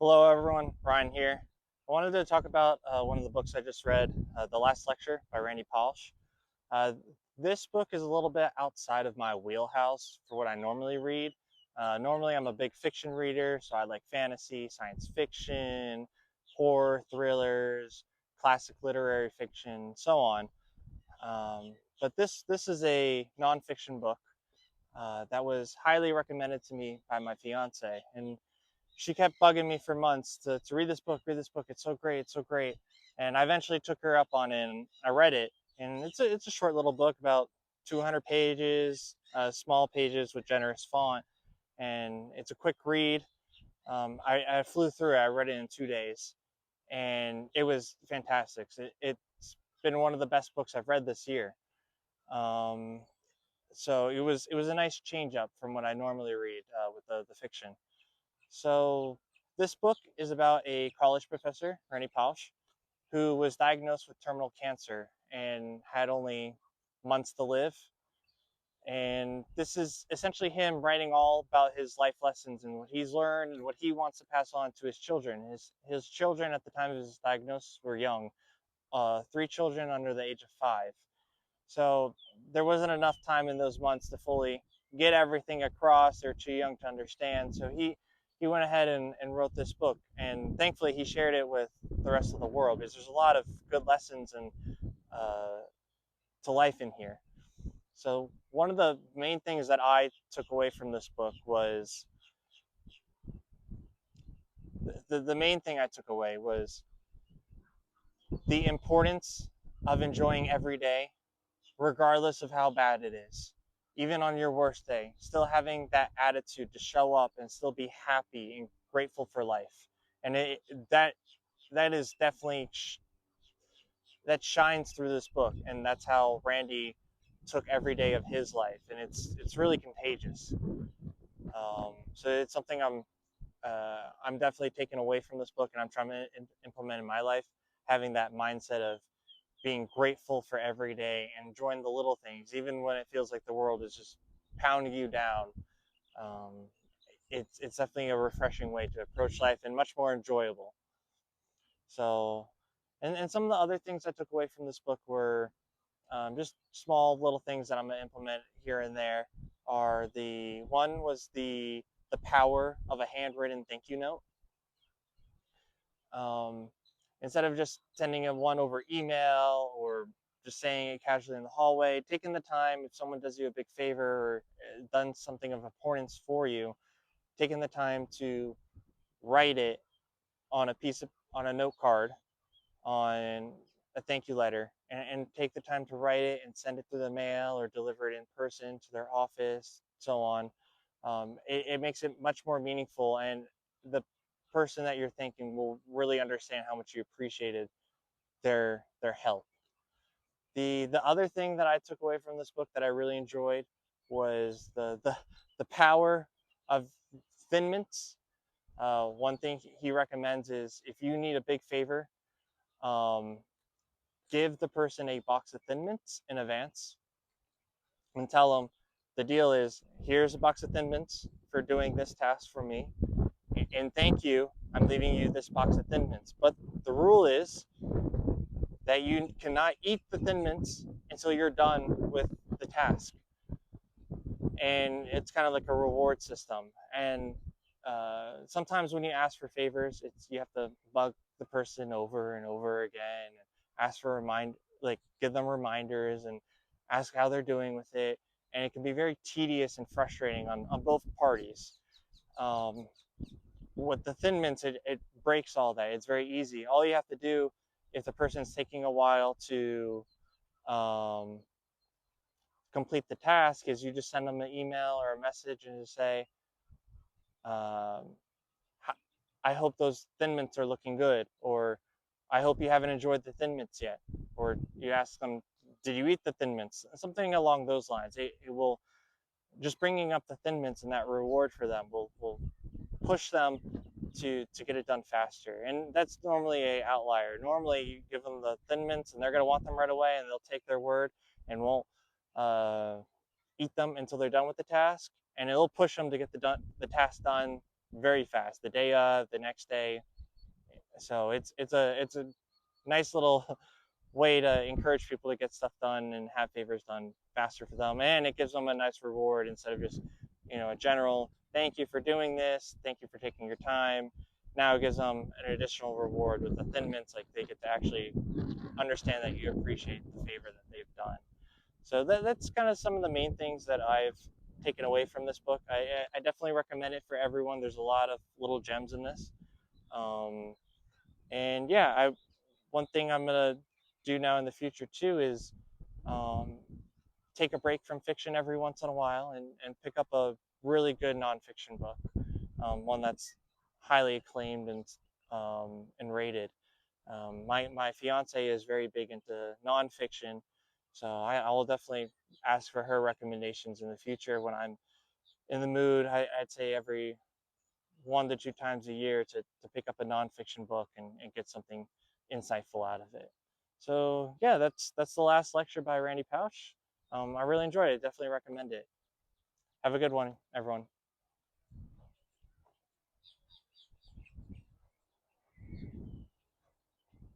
Hello, everyone. Ryan here. I wanted to talk about one of the books I just read, The Last Lecture by Randy Pausch. Uh, this book is a little bit outside of my wheelhouse for what I normally read. Normally, I'm a big fiction reader, so I like fantasy, science fiction, horror, thrillers, classic literary fiction, so on. But this is a nonfiction book that was highly recommended to me by my fiance, and she kept bugging me for months to read this book, read this book. It's so great, it's so great. And I eventually took her up on it and I read it. And it's a short little book, about 200 pages, small pages with generous font. And it's a quick read. I flew through it. I read it in 2 days. And it was fantastic. It's been one of the best books I've read this year. Um, so it was a nice change up from what I normally read with the fiction. So this book is about a college professor, Randy Pausch, who was diagnosed with terminal cancer and had only months to live. And this is essentially him writing all about his life lessons and what he's learned and what he wants to pass on to his children. His children at the time of his diagnosis were young, three children under the age of 5. So there wasn't enough time in those months to fully get everything across. They're too young to understand. So he went ahead and wrote this book. And thankfully, he shared it with the rest of the world because there's a lot of good lessons and uh, to life in here. So one of the main things that I took away from this book was the main thing I took away was the importance of enjoying every day regardless of how bad it is. Even on your worst day, still having that attitude to show up and still be happy and grateful for life. And that that is definitely that shines through this book, and that's how Randy took every day of his life, and it's really contagious. So it's something I'm definitely taking away from this book, and I'm trying to implement in my life, having that mindset of being grateful for every day and enjoying the little things, even when it feels like the world is just pounding you down. Um, it's definitely a refreshing way to approach life and much more enjoyable. So, and some of the other things I took away from this book were just small little things that I'm gonna implement here and there. Are the one was the power of a handwritten thank you note. Um, Instead of just sending a one over email or just saying it casually in the hallway, taking the time if someone does you a big favor or done something of importance for you, taking the time to write it on a note card, on a thank you letter, and take the time to write it and send it through the mail or deliver it in person to their office, so on. It makes it much more meaningful, and the person that you're thanking will really understand how much you appreciated their help. The other thing that I took away from this book that I really enjoyed was the power of thin mints. One thing he recommends is if you need a big favor, um, give the person a box of thin mints in advance and tell them the deal is here's a box of thin mints for doing this task for me, and thank you, I'm leaving you this box of thin mints. But the rule is that you cannot eat the thin mints until you're done with the task. And it's kind of like a reward system. And sometimes when you ask for favors, it's you have to bug the person over and over again, and ask for like give them reminders and ask how they're doing with it. And it can be very tedious and frustrating on both parties. Um, with the thin mints, it breaks all that. It's very easy. All you have to do if the person's taking a while to um, complete the task is you just send them an email or a message and just say, um, I hope those thin mints are looking good, or I hope you haven't enjoyed the thin mints yet, or you ask them, did you eat the thin mints? Something along those lines. It will just bringing up the thin mints and that reward for them will push them to get it done faster. And that's normally a outlier. Normally you give them the thin mints and they're going to want them right away, and they'll take their word and won't uh, eat them until they're done with the task, and it'll push them to get the task done very fast, the day of, the next day. So it's a nice little way to encourage people to get stuff done and have favors done faster for them, and it gives them a nice reward instead of just, a general thank you for doing this, thank you for taking your time. Now it gives them an additional reward with the thin mints, like they get to actually understand that you appreciate the favor that they've done. So that's kind of some of the main things that I've taken away from this book. I definitely recommend it for everyone. There's a lot of little gems in this. um, and yeah, one thing I'm gonna do now in the future too is um, take a break from fiction every once in a while and pick up a really good nonfiction book, one that's highly acclaimed and rated. My fiance is very big into nonfiction, so I will definitely ask for her recommendations in the future when I'm in the mood. I'd say every 1 to 2 times a year to pick up a nonfiction book and get something insightful out of it. So yeah, that's the last lecture by Randy Pausch. I really enjoyed it. Definitely recommend it. Have a good one, everyone.